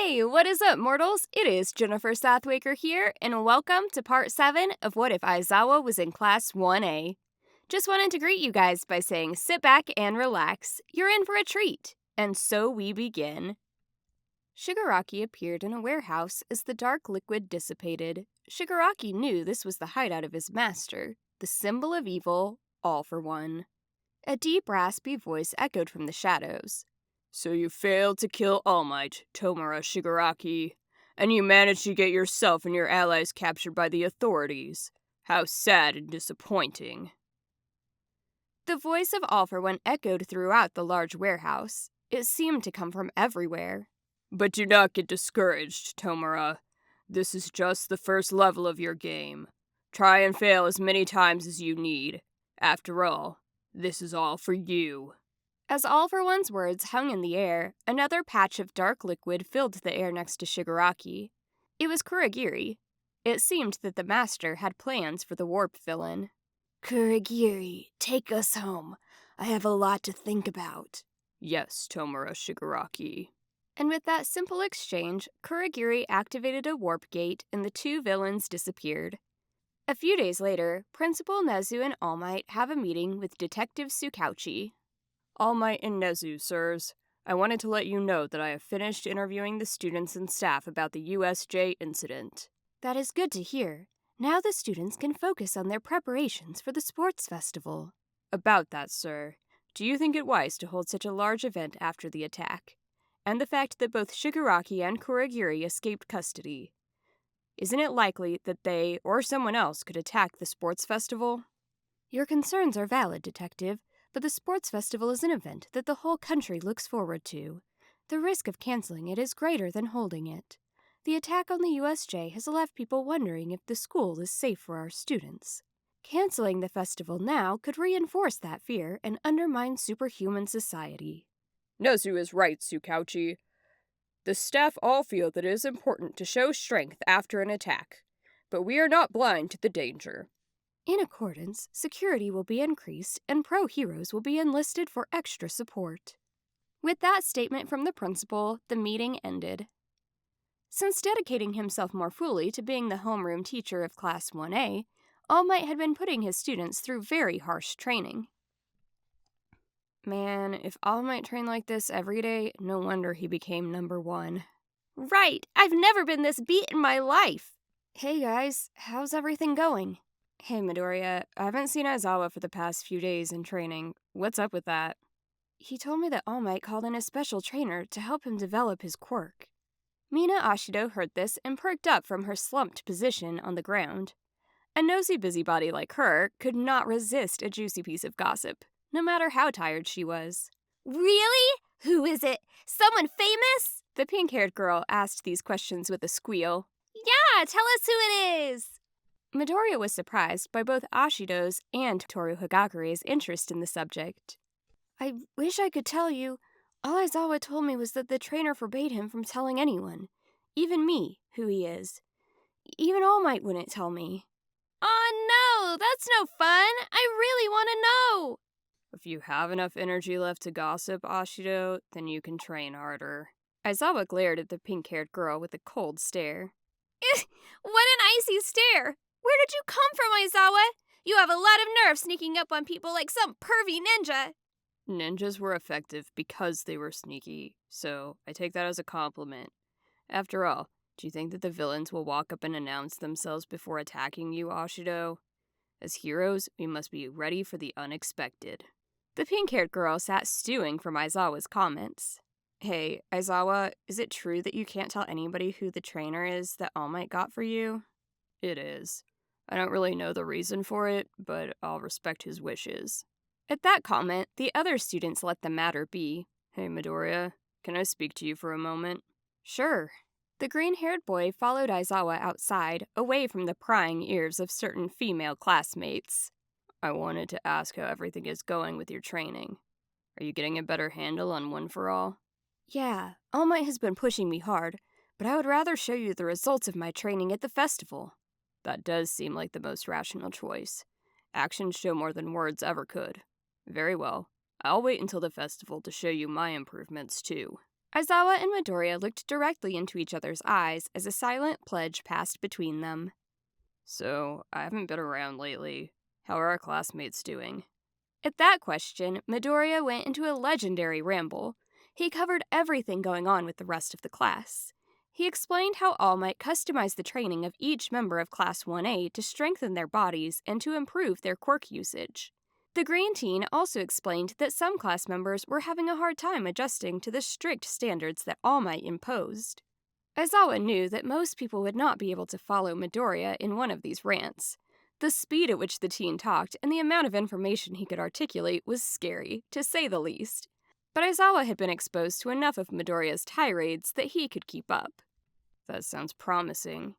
Hey, what is up, mortals? It is JSatwekar here, and welcome to part 7 of What If Aizawa Was in Class 1A. Just wanted to greet you guys by saying sit back and relax. You're in for a treat. And so we begin. Shigaraki appeared in a warehouse as the dark liquid dissipated. Shigaraki knew this was the hideout of his master, the symbol of evil, all for one. A deep, raspy voice echoed from the shadows. So you failed to kill All Might, Tomura Shigaraki, and you managed to get yourself and your allies captured by the authorities. How sad and disappointing. The voice of All for One echoed throughout the large warehouse. It seemed to come from everywhere. But do not get discouraged, Tomura. This is just the first level of your game. Try and fail as many times as you need. After all, this is all for you. As All for One's words hung in the air, another patch of dark liquid filled the air next to Shigaraki. It was Kurogiri. It seemed that the master had plans for the warp villain. Kurogiri, take us home. I have a lot to think about. Yes, Tomura Shigaraki. And with that simple exchange, Kurogiri activated a warp gate and the two villains disappeared. A few days later, Principal Nezu and All Might have a meeting with Detective Tsukauchi. All Might and Nezu, sirs. I wanted to let you know that I have finished interviewing the students and staff about the USJ incident. That is good to hear. Now the students can focus on their preparations for the sports festival. About that, sir, do you think it wise to hold such a large event after the attack? And the fact that both Shigaraki and Kurogiri escaped custody. Isn't it likely that they or someone else could attack the sports festival? Your concerns are valid, Detective. But the sports festival is an event that the whole country looks forward to. The risk of canceling it is greater than holding it. The attack on the USJ has left people wondering if the school is safe for our students. Canceling the festival now could reinforce that fear and undermine superhuman society. Nezu is right, Tsukauchi. The staff all feel that it is important to show strength after an attack, but we are not blind to the danger. In accordance, security will be increased and pro-heroes will be enlisted for extra support. With that statement from the principal, the meeting ended. Since dedicating himself more fully to being the homeroom teacher of Class 1A, All Might had been putting his students through very harsh training. Man, if All Might trained like this every day, no wonder he became number 1. Right! I've never been this beat in my life! Hey guys, how's everything going? Hey, Midoriya, I haven't seen Aizawa for the past few days in training. What's up with that? He told me that All Might called in a special trainer to help him develop his quirk. Mina Ashido heard this and perked up from her slumped position on the ground. A nosy busybody like her could not resist a juicy piece of gossip, no matter how tired she was. Really? Who is it? Someone famous? The pink-haired girl asked these questions with a squeal. Yeah, tell us who it is! Midoriya was surprised by both Ashido's and Toru Hagakure's interest in the subject. I wish I could tell you. All Aizawa told me was that the trainer forbade him from telling anyone, even me, who he is. Even All Might wouldn't tell me. Oh no, that's no fun! I really want to know! If you have enough energy left to gossip, Ashido, then you can train harder. Aizawa glared at the pink-haired girl with a cold stare. What an icy stare! Where did you come from, Aizawa? You have a lot of nerve sneaking up on people like some pervy ninja. Ninjas were effective because they were sneaky, so I take that as a compliment. After all, do you think that the villains will walk up and announce themselves before attacking you, Ashido? As heroes, we must be ready for the unexpected. The pink-haired girl sat stewing from Aizawa's comments. Hey, Aizawa, is it true that you can't tell anybody who the trainer is that All Might got for you? It is. I don't really know the reason for it, but I'll respect his wishes. At that comment, the other students let the matter be. Hey, Midoriya, can I speak to you for a moment? Sure. The green-haired boy followed Aizawa outside, away from the prying ears of certain female classmates. I wanted to ask how everything is going with your training. Are you getting a better handle on One for All? Yeah, All Might has been pushing me hard, but I would rather show you the results of my training at the festival. That does seem like the most rational choice. Actions show more than words ever could. Very well. I'll wait until the festival to show you my improvements, too. Aizawa and Midoriya looked directly into each other's eyes as a silent pledge passed between them. So, I haven't been around lately. How are our classmates doing? At that question, Midoriya went into a legendary ramble. He covered everything going on with the rest of the class. He explained how All Might customized the training of each member of Class 1A to strengthen their bodies and to improve their quirk usage. The Green Teen also explained that some class members were having a hard time adjusting to the strict standards that All Might imposed. Aizawa knew that most people would not be able to follow Midoriya in one of these rants. The speed at which the teen talked and the amount of information he could articulate was scary, to say the least. But Aizawa had been exposed to enough of Midoriya's tirades that he could keep up. That sounds promising.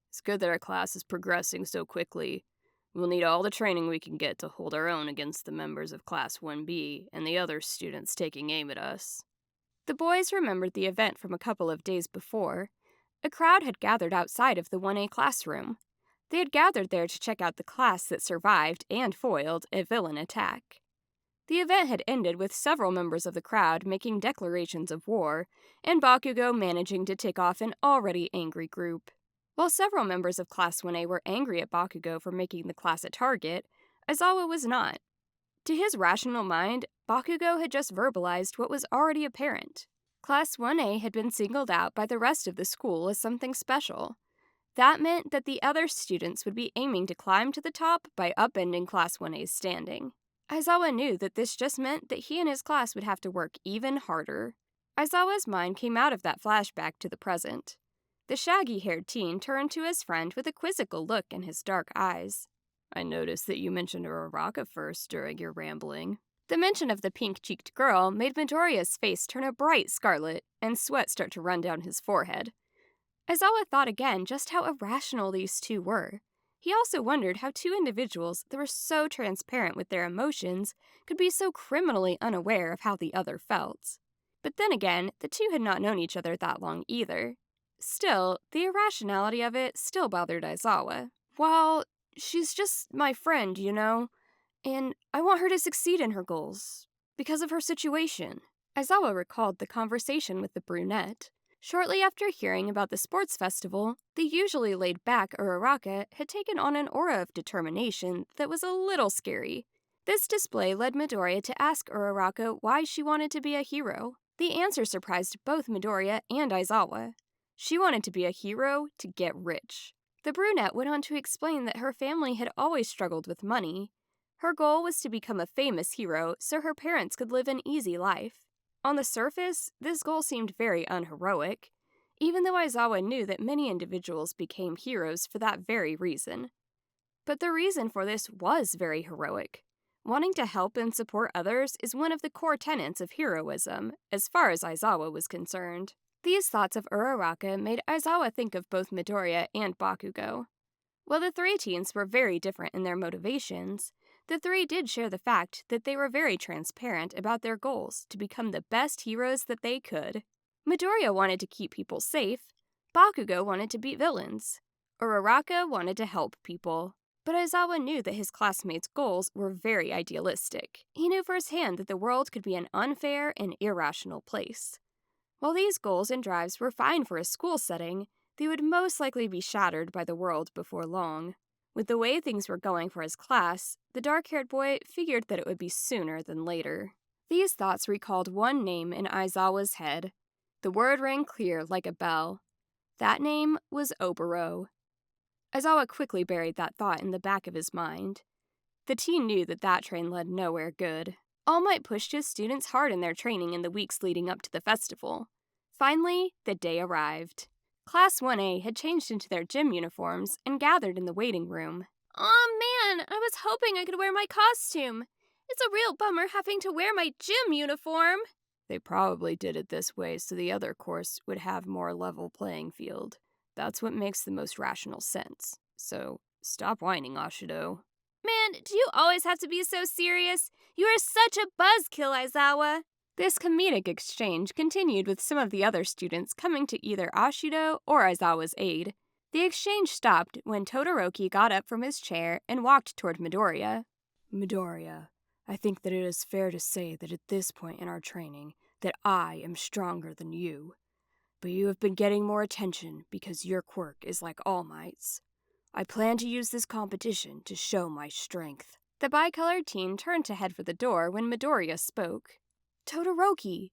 It's good that our class is progressing so quickly. We'll need all the training we can get to hold our own against the members of Class 1B and the other students taking aim at us. The boys remembered the event from a couple of days before. A crowd had gathered outside of the 1A classroom. They had gathered there to check out the class that survived and foiled a villain attack. The event had ended with several members of the crowd making declarations of war, and Bakugo managing to tick off an already angry group. While several members of Class 1A were angry at Bakugo for making the class a target, Aizawa was not. To his rational mind, Bakugo had just verbalized what was already apparent. Class 1A had been singled out by the rest of the school as something special. That meant that the other students would be aiming to climb to the top by upending Class 1A's standing. Aizawa knew that this just meant that he and his class would have to work even harder. Aizawa's mind came out of that flashback to the present. The shaggy-haired teen turned to his friend with a quizzical look in his dark eyes. I noticed that you mentioned Uraraka first during your rambling. The mention of the pink-cheeked girl made Midoriya's face turn a bright scarlet and sweat start to run down his forehead. Aizawa thought again just how irrational these two were. He also wondered how two individuals that were so transparent with their emotions could be so criminally unaware of how the other felt. But then again, the two had not known each other that long either. Still, the irrationality of it still bothered Aizawa. Well, she's just my friend, you know, and I want her to succeed in her goals, because of her situation. Aizawa recalled the conversation with the brunette. Shortly after hearing about the sports festival, the usually laid-back Uraraka had taken on an aura of determination that was a little scary. This display led Midoriya to ask Uraraka why she wanted to be a hero. The answer surprised both Midoriya and Aizawa. She wanted to be a hero to get rich. The brunette went on to explain that her family had always struggled with money. Her goal was to become a famous hero so her parents could live an easy life. On the surface, this goal seemed very unheroic, even though Aizawa knew that many individuals became heroes for that very reason. But the reason for this was very heroic. Wanting to help and support others is one of the core tenets of heroism, as far as Aizawa was concerned. These thoughts of Uraraka made Aizawa think of both Midoriya and Bakugo. While the three teens were very different in their motivations, the three did share the fact that they were very transparent about their goals to become the best heroes that they could. Midoriya wanted to keep people safe, Bakugo wanted to beat villains, Uraraka wanted to help people. But Aizawa knew that his classmates' goals were very idealistic. He knew firsthand that the world could be an unfair and irrational place. While these goals and drives were fine for a school setting, they would most likely be shattered by the world before long. With the way things were going for his class, the dark-haired boy figured that it would be sooner than later. These thoughts recalled one name in Aizawa's head. The word rang clear like a bell. That name was Oboro. Aizawa quickly buried that thought in the back of his mind. The teen knew that that train led nowhere good. All Might pushed his students hard in their training in the weeks leading up to the festival. Finally, the day arrived. Class 1A had changed into their gym uniforms and gathered in the waiting room. Aw, man, I was hoping I could wear my costume. It's a real bummer having to wear my gym uniform. They probably did it this way so the other course would have more level playing field. That's what makes the most rational sense. So, stop whining, Ashido. Man, do you always have to be so serious? You are such a buzzkill, Aizawa. This comedic exchange continued with some of the other students coming to either Ashido or Aizawa's aid. The exchange stopped when Todoroki got up from his chair and walked toward Midoriya. Midoriya, I think that it is fair to say that at this point in our training, that I am stronger than you. But you have been getting more attention because your quirk is like All Might's. I plan to use this competition to show my strength." The bicolored teen turned to head for the door when Midoriya spoke. "Todoroki,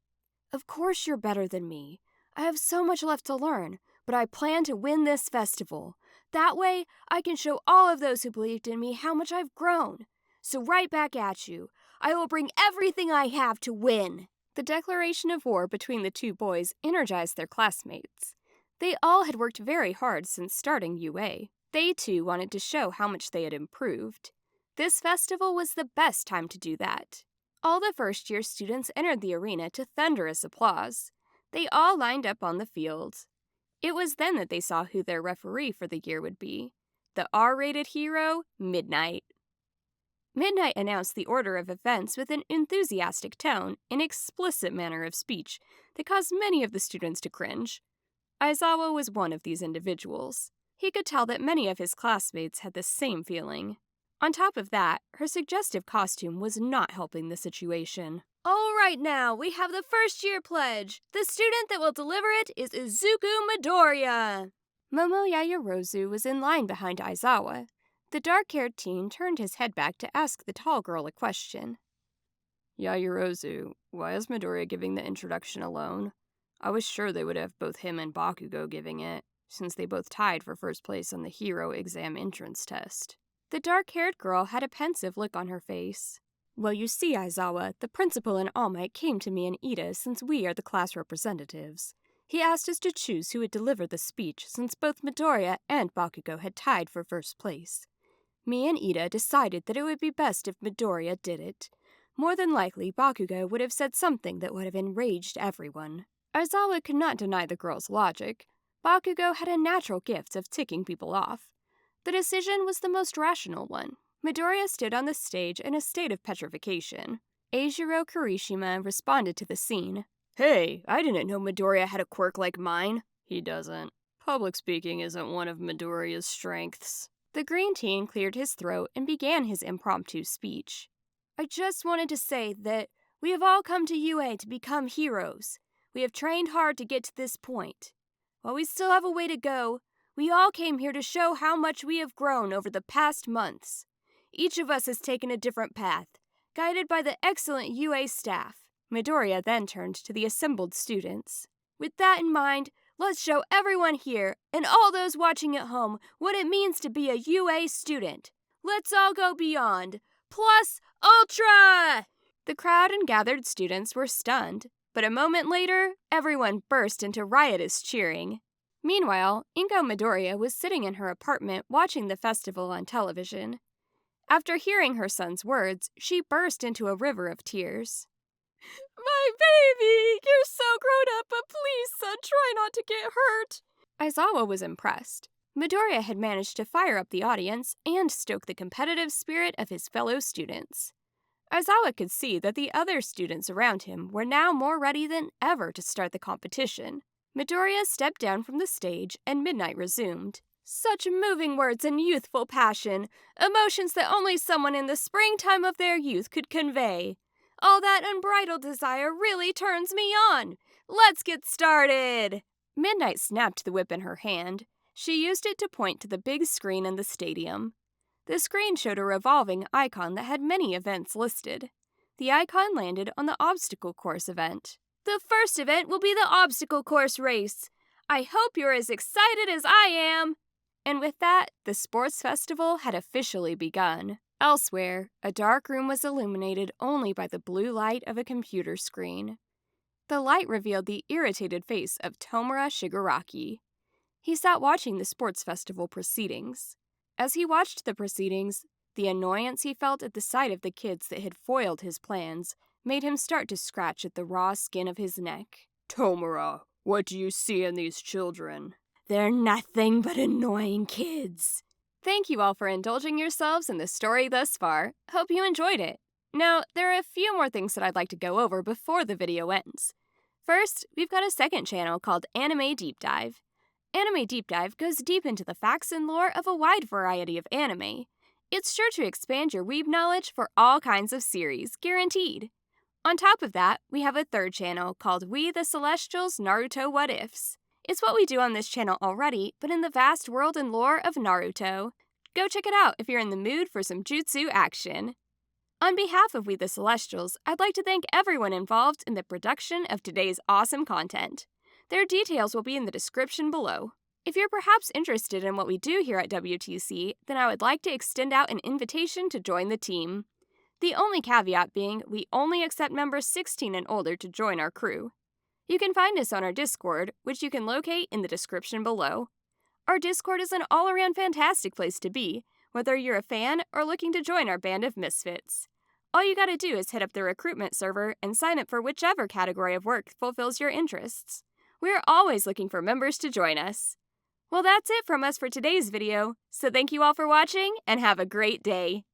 of course you're better than me. I have so much left to learn, but I plan to win this festival. That way, I can show all of those who believed in me how much I've grown. So right back at you. I will bring everything I have to win." The declaration of war between the two boys energized their classmates. They all had worked very hard since starting UA. They too wanted to show how much they had improved. This festival was the best time to do that. All the first-year students entered the arena to thunderous applause. They all lined up on the field. It was then that they saw who their referee for the year would be. The R-rated hero, Midnight. Midnight announced the order of events with an enthusiastic tone and explicit manner of speech that caused many of the students to cringe. Aizawa was one of these individuals. He could tell that many of his classmates had the same feeling. On top of that, her suggestive costume was not helping the situation. All right now, we have the first-year pledge. The student that will deliver it is Izuku Midoriya. Momo Yaoyorozu was in line behind Aizawa. The dark-haired teen turned his head back to ask the tall girl a question. "Yaoyorozu, why is Midoriya giving the introduction alone? I was sure they would have both him and Bakugo giving it, since they both tied for first place on the hero exam entrance test." The dark-haired girl had a pensive look on her face. "Well, you see, Aizawa, the principal and All Might came to me and Ida since we are the class representatives. He asked us to choose who would deliver the speech since both Midoriya and Bakugo had tied for first place. Me and Ida decided that it would be best if Midoriya did it. More than likely, Bakugo would have said something that would have enraged everyone." Aizawa could not deny the girl's logic. Bakugo had a natural gift of ticking people off. The decision was the most rational one. Midoriya stood on the stage in a state of petrification. Eijiro Kirishima responded to the scene. "Hey, I didn't know Midoriya had a quirk like mine." "He doesn't. Public speaking isn't one of Midoriya's strengths." The green teen cleared his throat and began his impromptu speech. "I just wanted to say that we have all come to UA to become heroes. We have trained hard to get to this point. While we still have a way to go, we all came here to show how much we have grown over the past months. Each of us has taken a different path, guided by the excellent UA staff." Midoriya then turned to the assembled students. "With that in mind, let's show everyone here, and all those watching at home, what it means to be a UA student. Let's all go beyond. Plus Ultra!" The crowd and gathered students were stunned, but a moment later, everyone burst into riotous cheering. Meanwhile, Inko Midoriya was sitting in her apartment watching the festival on television. After hearing her son's words, she burst into a river of tears. "My baby! You're so grown up, but please, son, try not to get hurt." Aizawa was impressed. Midoriya had managed to fire up the audience and stoke the competitive spirit of his fellow students. Aizawa could see that the other students around him were now more ready than ever to start the competition. Midoriya stepped down from the stage and Midnight resumed. "Such moving words and youthful passion, emotions that only someone in the springtime of their youth could convey. All that unbridled desire really turns me on. Let's get started." Midnight snapped the whip in her hand. She used it to point to the big screen in the stadium. The screen showed a revolving icon that had many events listed. The icon landed on the obstacle course event. "The first event will be the obstacle course race. I hope you're as excited as I am." And with that, the sports festival had officially begun. Elsewhere, a dark room was illuminated only by the blue light of a computer screen. The light revealed the irritated face of Tomura Shigaraki. He sat watching the sports festival proceedings. As he watched the proceedings, the annoyance he felt at the sight of the kids that had foiled his plans made him start to scratch at the raw skin of his neck. "Tomura, what do you see in these children?" "They're nothing but annoying kids." Thank you all for indulging yourselves in the story thus far. Hope you enjoyed it. Now, there are a few more things that I'd like to go over before the video ends. First, we've got a second channel called Anime Deep Dive. Anime Deep Dive goes deep into the facts and lore of a wide variety of anime. It's sure to expand your weeb knowledge for all kinds of series, guaranteed. On top of that, we have a third channel called We the Celestials Naruto What Ifs. It's what we do on this channel already, but in the vast world and lore of Naruto. Go check it out if you're in the mood for some jutsu action. On behalf of We the Celestials, I'd like to thank everyone involved in the production of today's awesome content. Their details will be in the description below. If you're perhaps interested in what we do here at WTC, then I would like to extend out an invitation to join the team. The only caveat being we only accept members 16 and older to join our crew. You can find us on our Discord, which you can locate in the description below. Our Discord is an all-around fantastic place to be, whether you're a fan or looking to join our band of misfits. All you gotta do is hit up the recruitment server and sign up for whichever category of work fulfills your interests. We're always looking for members to join us. Well, that's it from us for today's video, so thank you all for watching and have a great day.